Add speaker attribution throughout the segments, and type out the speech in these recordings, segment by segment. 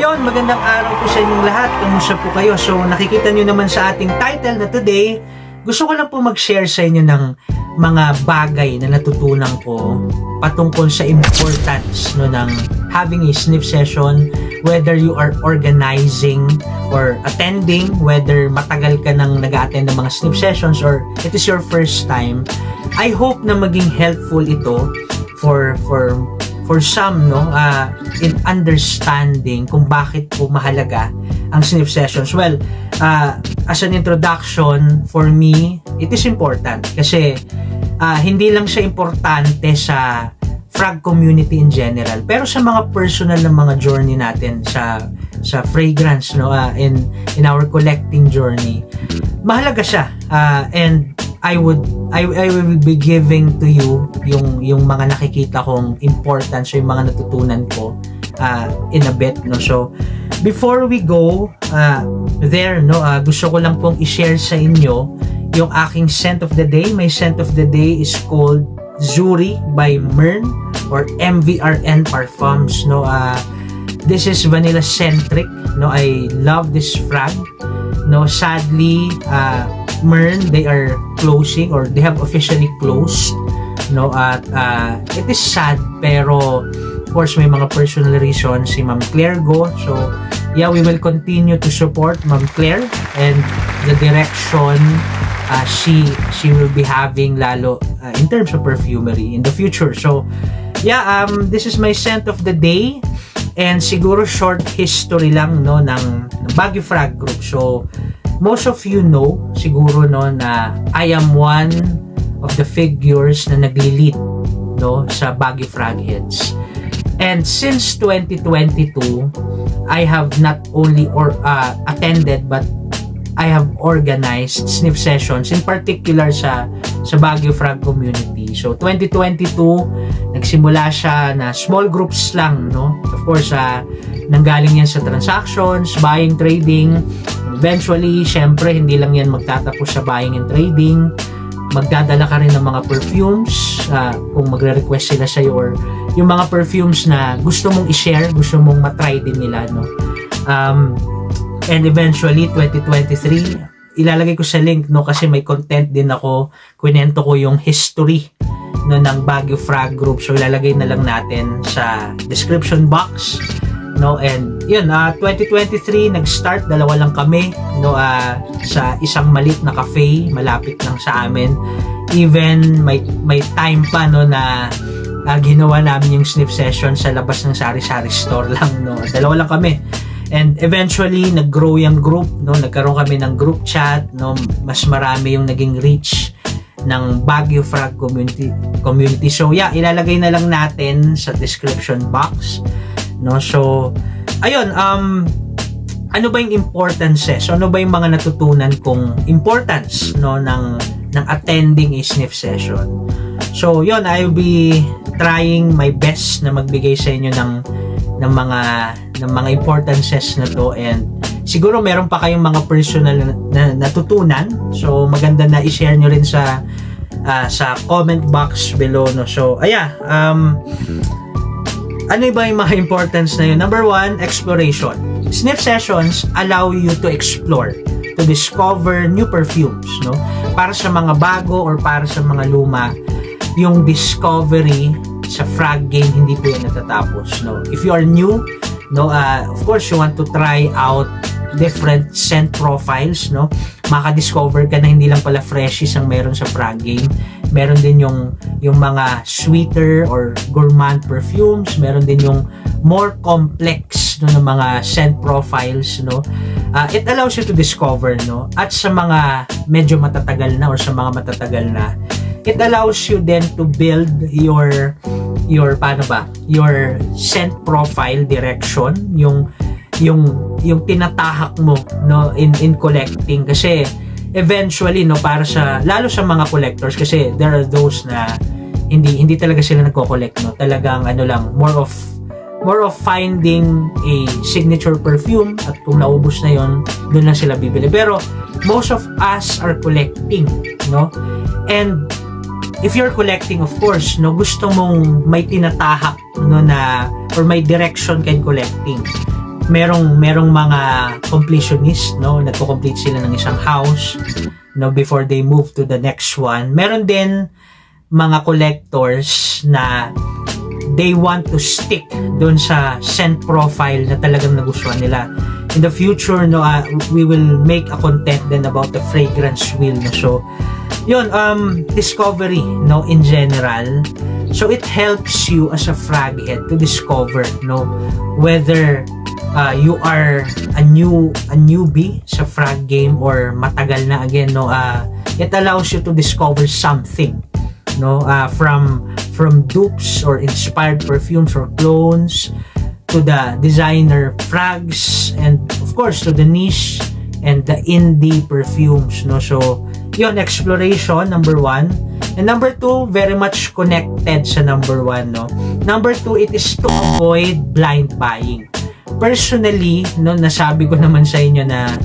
Speaker 1: Ayun, magandang araw po sa inyong lahat. Kamusta po kayo? So, nakikita nyo naman sa ating title na today, gusto ko lang po mag-share sa inyo ng mga bagay na natutunan ko patungkol sa importance ng having a sniff session, whether you are organizing or attending, whether matagal ka nang nag-attend ng mga sniff sessions or it is your first time. I hope na maging helpful ito for some in understanding kung bakit po mahalaga ang sniff sessions. Well, as an introduction, for me, it is important kasi hindi lang siya importante sa frag community in general, pero sa mga personal na mga journey natin sa fragrance, in our collecting journey, mahalaga siya. And I will be giving to you yung mga nakikita kong importance, yung mga natutunan ko in a bit, So before we go gusto ko lang pong i-share sa inyo yung aking scent of the day. My scent of the day is called Zuri by Mern or MVRN Parfums. This is vanilla centric. I love this frag. Sadly, Mern, they are closing or they have officially closed. At it is sad, pero of course may mga personal reasons si Ma'am Claire Go. So yeah, we will continue to support Ma'am Claire and the direction she will be having, lalo in terms of perfumery in the future. So yeah, this is my scent of the day, and siguro short history lang ng Baguio Frag Group. So most of you know siguro na I am one of the figures na nagli-lead sa Baguio Frag Heads. And since 2022, I have not only attended but I have organized sniff sessions, in particular sa Baguio Frag community. So 2022, nagsimula siya na small groups lang, Of course, nanggaling yan sa transactions, buying, trading. Eventually, syempre, hindi lang yan magtatapos sa buying and trading. Magdadala ka rin ng mga perfumes kung magre-request sila sa'yo, or yung mga perfumes na gusto mong i-share, gusto mong matry din nila, And eventually, 2023, ilalagay ko sa link, kasi may content din ako. Kwento ko yung history ng Baguio Frag Group. So, ilalagay na lang natin sa description box. And yun, 2023 nag-start, dalawa lang kami sa isang maliit na cafe malapit lang sa amin. Even may time pa na ginawa namin yung sniff session sa labas ng sari-sari store lang, Dalawa lang kami. And eventually nag-grow yung group, nagkaroon kami ng group chat, mas marami yung naging reach ng Baguio Frag community. So yeah, ilalagay na lang natin sa description box. So ayun, ano ba yung importances? Ano ba yung mga natutunan kong importance ng attending a sniff session? So yun, I'll be trying my best na magbigay sa inyo ng mga importances na to, and siguro meron pa kayong mga personal na natutunan. So maganda na i-share nyo rin sa comment box below, So ano ba yung mga importance na yun? Number one, exploration. Sniff sessions allow you to explore, to discover new perfumes, Para sa mga bago or para sa mga luma, yung discovery sa frag game, hindi po yan natatapos, If you are new, of course, you want to try out different scent profiles, Maka-discover ka na hindi lang pala freshies ang meron sa frag game. Meron din yung mga sweeter or gourmand perfumes. Meron din yung more complex ng mga scent profiles, It allows you to discover, At sa mga medyo matatagal na or sa mga matatagal na, it allows you then to build your scent profile direction, yung tinatahak mo in collecting, kasi eventually lalo sa mga collectors, kasi there are those na hindi talaga sila nagko-collect, talagang more of finding a signature perfume, at kung naubos na yon, doon lang sila bibili. Pero most of us are collecting, and if you're collecting, of course, gusto mong may tinatahak or may direction kay collecting. merong mga completionist, no, nagko-complete sila ng isang house, no, before they move to the next one. Meron din mga collectors na they want to stick doon sa scent profile na talagang nagustuhan nila. In the future, no, we will make a content then about the fragrance wheel, no. So yun, discovery, no, in general. So it helps you as a frag head to discover, no, whether you are a newbie sa frag game or matagal na. Again, no, it allows you to discover something, no, from dupes or inspired perfumes or clones to the designer frags, and of course to the niche and the indie perfumes, no. So yun, exploration, number 1. And number 2, very much connected sa number 1, no. Number 2, it is to avoid blind buying. Personally, no, nasabi ko naman sa inyo na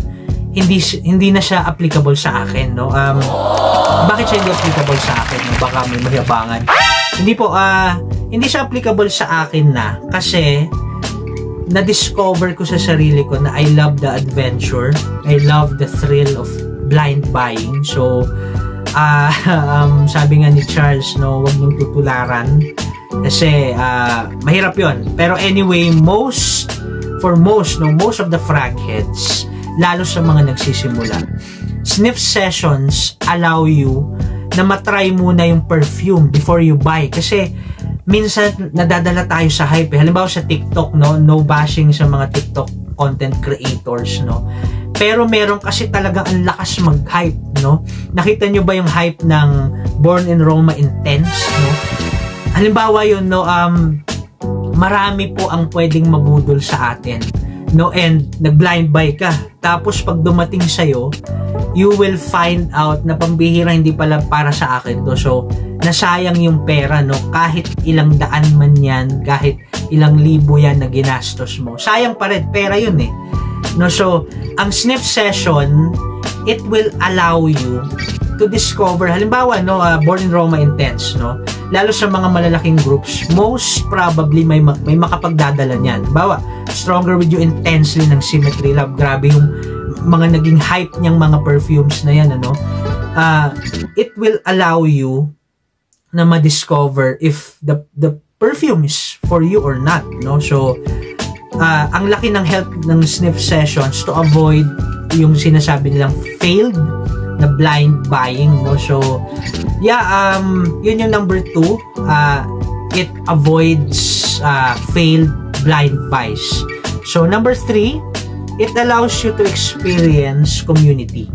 Speaker 1: hindi na siya applicable sa akin, no. Bakit siya hindi applicable sa akin? No? Baka may mayabangan. Hindi po, hindi siya applicable sa akin na kasi na-discover ko sa sarili ko na I love the adventure. I love the thrill of blind buying. So, sabi nga ni Charles, no, wag mong tutularan kasi mahirap yon. Pero anyway, most of the frag heads, lalo sa mga nagsisimula, sniff sessions allow you na matry muna yung perfume before you buy. Kasi minsan nadadala tayo sa hype. Halimbawa sa TikTok, no bashing sa mga TikTok content creators, no. Pero meron kasi talagang ang lakas mag-hype, no. Nakita nyo ba yung hype ng Born in Roma Intense, no? Halimbawa yun, no, marami po ang pwedeng mabudol sa atin, no, and nag-blind buy ka. Tapos pag dumating sa'yo, you will find out na pambihira, hindi pala para sa akin to. So, nasayang yung pera, no, kahit ilang daan man yan, kahit ilang libo yan na ginastos mo. Sayang pa rin, pera yun eh. No, so, ang sniff session, it will allow you to discover, halimbawa, no, Born in Roma Intense, no, lalo sa mga malalaking groups, most probably may makapagdadala niyan. Halimbawa, Stronger With You Intensely ng Symmetry Love, grabe yung mga naging hype niyang mga perfumes na yan, ano. It will allow you na ma-discover if the perfume is for you or not, no. So, ang laki ng help ng sniff sessions to avoid yung sinasabi nilang failed na blind buying, no. So yeah, yun yung number 2. It avoids failed blind buys. So number 3, it allows you to experience community,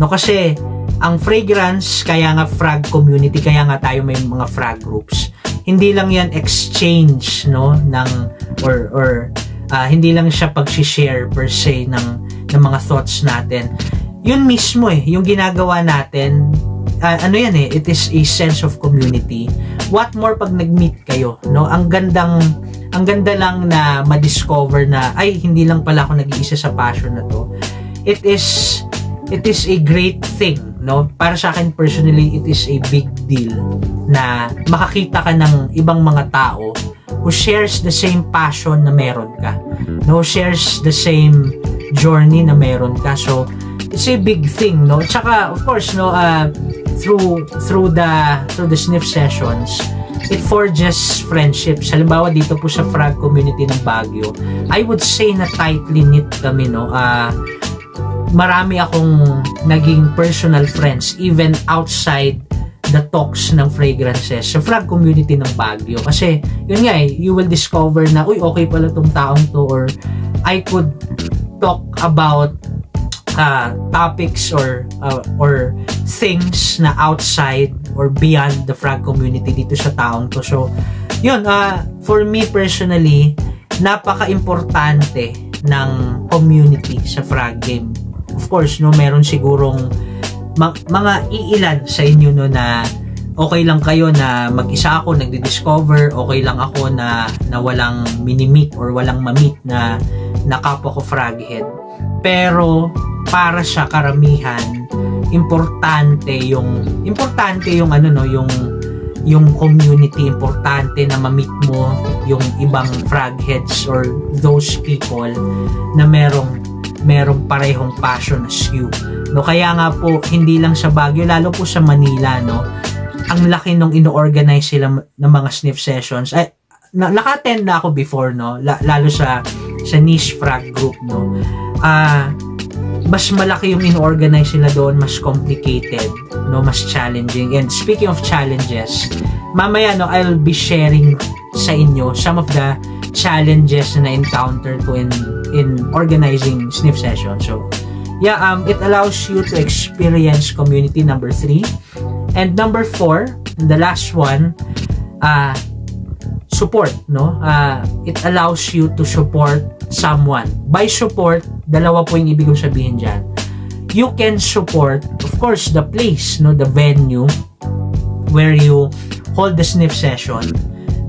Speaker 1: no. Kasi ang fragrance, kaya nga frag community, kaya nga tayo may mga frag groups. Hindi lang yan exchange, no, ng or hindi lang siya pag-share per se ng mga thoughts natin. Yun mismo yung ginagawa natin, ano yan it is a sense of community. What more pag nag-meet kayo, no? Ang ganda lang na ma-discover na, ay, hindi lang pala ako nag-iisa sa passion na to. It is a great thing, no? Para sa akin personally, it is a big deal na makakita ka ng ibang mga tao who shares the same passion na meron ka, no, shares the same journey na meron ka. So it's a big thing, no. Tsaka of course, no, through the sniff sessions, it forges friendships. Halimbawa dito po sa frag community ng Baguio, I would say na tightly knit kami, no. Marami akong naging personal friends even outside the talks ng fragrances sa frag community ng Baguio. Kasi yun nga you will discover na, uy, okay pala tong taong to, or I could talk about topics or things na outside or beyond the frag community dito sa taong to. So yun, for me personally, napaka-importante ng community sa frag game. Of course, no, meron sigurong mga iilan sa inyo, no, na okay lang kayo na mag-isa ako nagdi-discover, okay lang ako na walang mini-meet or walang ma-meet na kapwa ko frag head. Pero para sa karamihan, importante yung ano, no, yung community, importante na ma-meet mo yung ibang frog heads or those people na merong parehong passion as you. No, kaya nga po hindi lang sa Baguio, lalo po sa Manila, no. Ang laki nung ino-organize sila ng mga sniff sessions. Ay, naka-attend na ako before, no, lalo sa niche frog group, no. Mas malaki yung ino-organize sila doon, mas complicated, no, mas challenging. And speaking of challenges, mamaya, no, I'll be sharing sa inyo some of the challenges na na-encounter ko in organizing sniff session. So, yeah, it allows you to experience community, number 3. And number 4, the last one, support, no? It allows you to support someone. By support, dalawa po yung ibig kong sabihin dyan. You can support, of course, the place, no, the venue where you hold the sniff session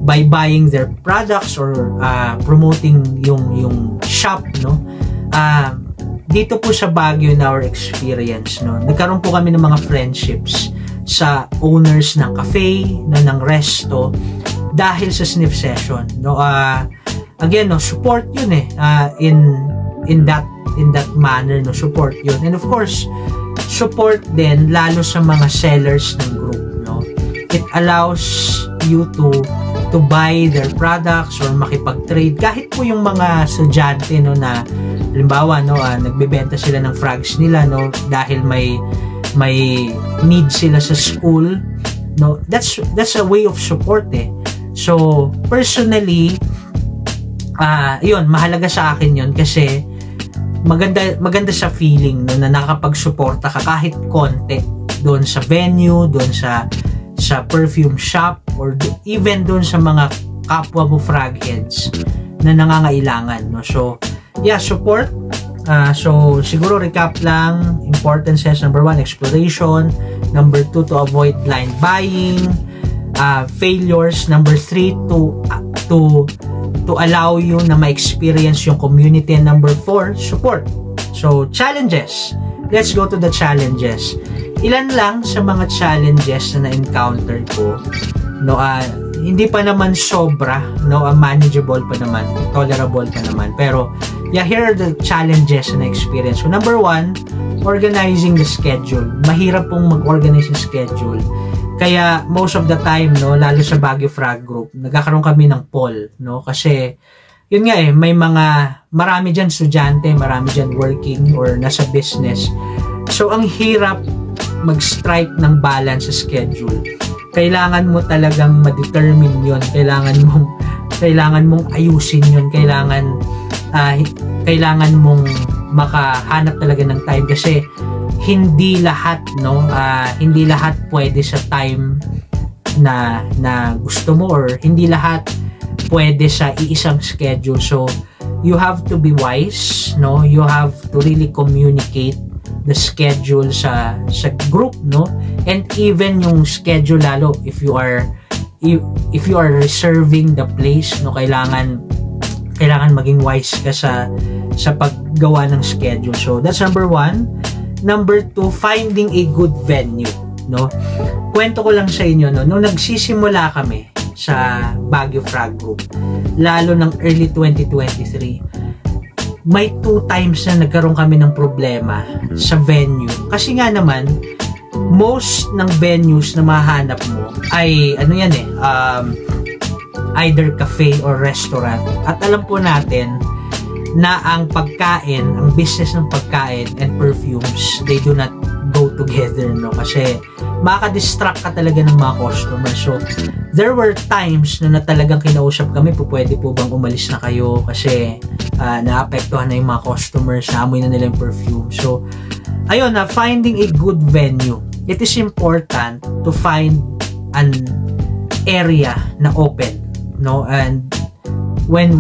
Speaker 1: by buying their products or promoting yung shop, no. Dito po sa Baguio, in our experience, no, nagkaroon po kami ng mga friendships sa owners ng cafe, ng resto, dahil sa sniff session, no. Again, no, support yun in that manner, no, support yun. And of course, support din lalo sa mga sellers ng group, no. It allows you to buy their products or makipag-trade. Kahit po yung mga estudyante, no, na halimbawa, no, nagbebenta sila ng frogs nila, no, dahil may need sila sa school, no. That's a way of support, eh. So, personally, yun, mahalaga sa akin yun kasi maganda sa feeling, no, na nakapag-suporta ka kahit konti doon sa venue, doon sa perfume shop, or even doon sa mga kapwa mo frog heads na nangangailangan, no. So, yeah, support. So, siguro recap lang, importances, number 1, exploration, number 2, to avoid blind buying, failures, number 3, to allow you na ma-experience yung community, and number 4, support. So, challenges. Let's go to the challenges. Ilan lang sa mga challenges na na-encounter ko, no, hindi pa naman sobra, no, manageable pa naman, tolerable pa naman, pero yeah, here are the challenges na experience. So, number 1, organizing the schedule. Mahirap pong mag-organize yung schedule. Kaya, most of the time, no, lalo sa Baguio Frog Group, nagkakaroon kami ng poll, no, kasi, yun nga marami dyan estudyante, marami dyan working or nasa business. So, ang hirap mag-strike ng balance sa schedule. Kailangan mo talagang ma-determine yun. Kailangan mong ayusin yun. Kailangan mong makahanap talaga ng time kasi hindi lahat, no, hindi lahat pwede sa time na gusto mo, or hindi lahat pwede sa iisang schedule. So you have to be wise, no, you have to really communicate the schedule sa group, no, and even yung schedule, lalo if you are reserving the place, no, kailangan maging wise ka sa paggawa ng schedule. So that's number 1. Number 2, finding a good venue, no. Kwento ko lang sa inyo, no, nung nagsisimula kami sa Baguio Frog Group, lalo ng early 2023, may 2 times na nagkaroon kami ng problema sa venue. Kasi nga naman, most ng venues na mahanap mo ay either cafe or restaurant. At alam po natin na ang pagkain, ang business ng pagkain and perfumes, they do not go together, no, kasi makaka-distract ka talaga ng mga customers. So there were times na talagang kinausap kami, pwede po bang umalis na kayo kasi naapektuhan na yung mga customers, naamoy na nila yung perfume. So ayun, finding a good venue. It is important to find an area na open, no, and when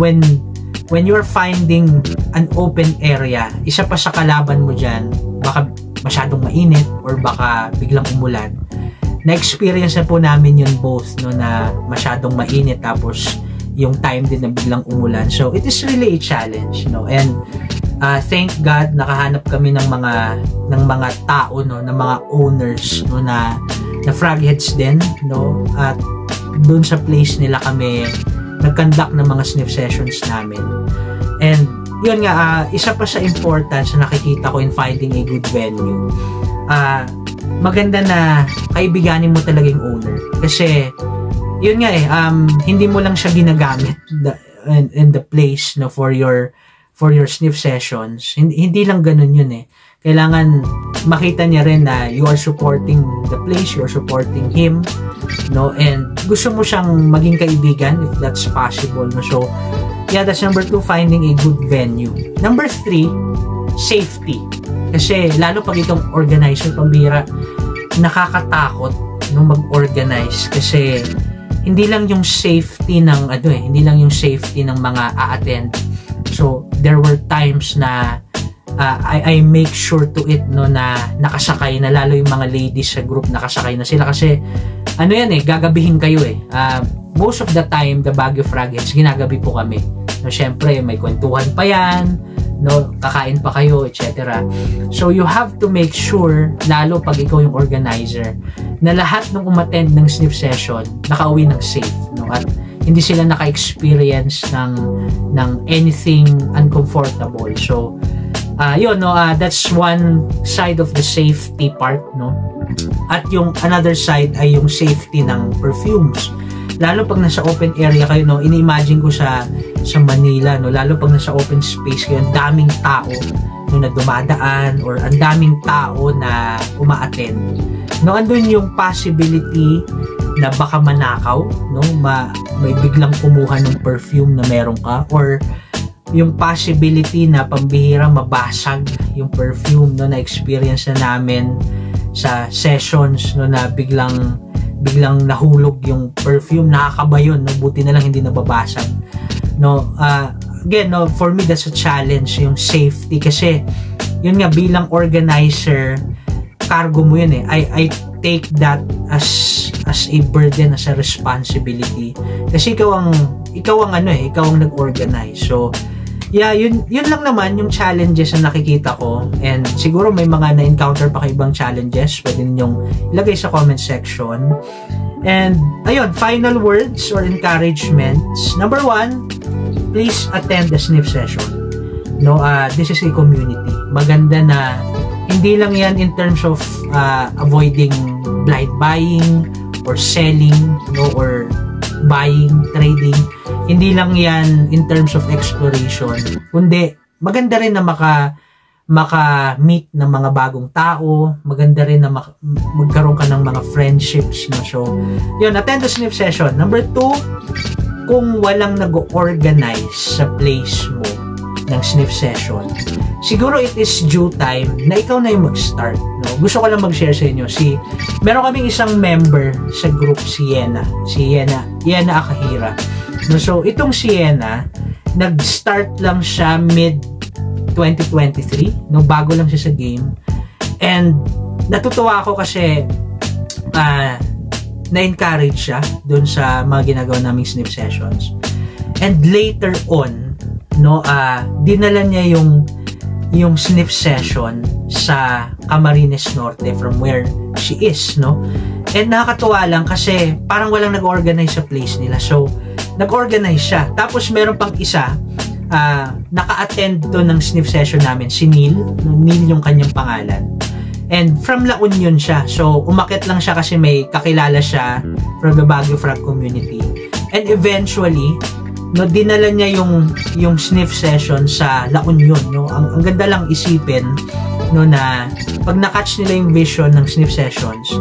Speaker 1: you're finding an open area, isa pa sa kalaban mo dyan, baka masyadong mainit or baka biglang umulan. Na-experience na po namin yun both, no, na masyadong mainit tapos yung time din na biglang umulan. So it is really a challenge, no, and thank God nakahanap kami ng mga tao, no, ng mga owners, no, na na frogheads din, no? At doon sa place nila kami nag-conduct ng mga sniff sessions namin. And yun nga, isa pa sa importance na nakikita ko in finding a good venue, maganda na kaibiganin mo talaga yung owner. Kasi yun nga hindi mo lang siya ginagamit in the place, no, for your sniff sessions. Hindi lang ganun yun Kailangan makita niya rin na you are supporting the place, you are supporting him, no, and gusto mo siyang maging kaibigan if that's possible, no. So yeah, that's number 2, finding a good venue. Number 3, safety. Kasi lalo pag itong organizer, pambira, nakakatakot no mag-organize kasi hindi lang yung safety ng hindi lang yung safety ng mga a-attend. So there were times na I make sure to it, no, na nakasakay na, lalo yung mga ladies sa group, nakasakay na sila kasi gagabihin kayo most of the time the Baguio Frogheads ginagabi po kami, no. Syempre may kwentuhan pa yan, no, kakain pa kayo, etc. So you have to make sure, lalo pag ikaw yung organizer, na lahat ng umattend ng sniff session nakauwi ng safe, no, at hindi sila naka-experience ng anything uncomfortable. So yun, no, that's one side of the safety part, no. At yung another side ay yung safety ng perfumes. Lalo pag nasa open area kayo, no, ini-imagine ko sa Manila, no, lalo pag nasa open space kayo, ang daming tao no, na dumadaan or ang daming tao na uma-attend. No, andun yung possibility na baka manakaw, no, may biglang kumuha ng perfume na meron ka, or yung possibility na pambihira mabasag yung perfume, no, na experience na namin sa sessions, no, na biglang nahulog yung perfume, nakakaba yun, no, buti na lang hindi nababasag, no. Again, no, for me that's a challenge, yung safety, kasi yun nga, bilang organizer, cargo mo yun I take that as a burden, as a responsibility, kasi ikaw ang nag-organize. So yeah, yun lang naman yung challenges na nakikita ko, and siguro may mga na-encounter pa kayo ibang challenges, pwede ninyong ilagay sa comment section. And ayun, final words or encouragements. Number 1, please attend the sniff session, no. This is a community. Maganda na hindi lang yan in terms of avoiding blind buying or selling, no, or buying, trading. Hindi lang yan in terms of exploration, kundi maganda rin na maka-meet ng mga bagong tao, maganda rin na magkaroon ka ng mga friendships, no. So yun, attend the sniff session. Number 2, kung walang nag-organize sa place mo ng sniff session, siguro it is due time na ikaw na yung mag-start, no. Gusto ko lang mag-share sa inyo, meron kaming isang member sa group, si Yena Akahira, no. So itong si Yena, nag-start lang siya mid 2023, no, bago lang siya sa game, and natutuwa ako kasi na-encourage siya doon sa mga ginagawa naming sniff sessions, and later on, no, dinala niya yung sniff session sa Camarines Norte from where she is, no. And nakakatuwa lang kasi parang walang nag-organize sa place nila, so nag-organize siya. Tapos meron pang isa, naka-attend to ng sniff session namin, si Neil yung kanyang pangalan, and from La Union siya, so umakyat lang siya kasi may kakilala siya from the Baguio Frog community, and eventually, no, dinala niya yung sniff session sa La Union, no. Ang ganda lang isipin, no, na pag na-catch nila yung vision ng sniff sessions,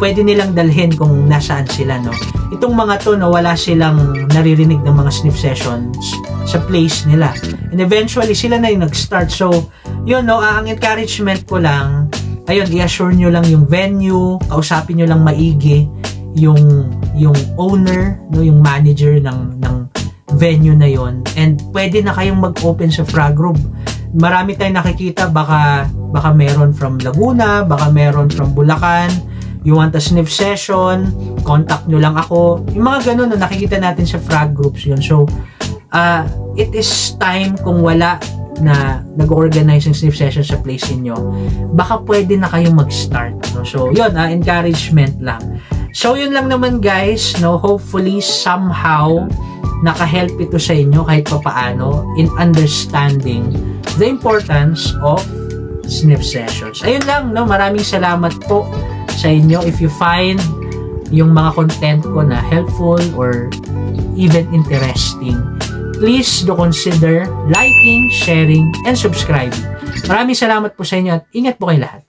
Speaker 1: pwede nilang dalhin kung nasaan sila, no. Itong mga to, no, wala silang naririnig ng mga sniff sessions sa place nila, and eventually sila na yung nag-start. So yun, no, ang encouragement ko lang, ayun, i-assure nyo lang yung venue, kausapin nyo lang maigi yung owner, no, yung manager ng venue na yon, and pwede na kayong mag-open sa frog room. Marami tayong nakikita, baka meron from Laguna, baka meron from Bulacan, you want a sniff session, contact nyo lang ako, yung mga ganun, no, nakikita natin sa frog groups yun. So it is time, kung wala na nag-organize ng sniff session sa place niyo, baka pwede na kayong mag-start. No? So, yun, encouragement lang. So, yun lang naman guys, no? Hopefully, somehow, naka-help ito sa inyo kahit papaano in understanding the importance of sniff sessions. Ayun lang, no? Maraming salamat po sa inyo. If you find yung mga content ko na helpful or even interesting, please do consider liking, sharing, and subscribing. Maraming salamat po sa inyo at ingat po kayo lahat.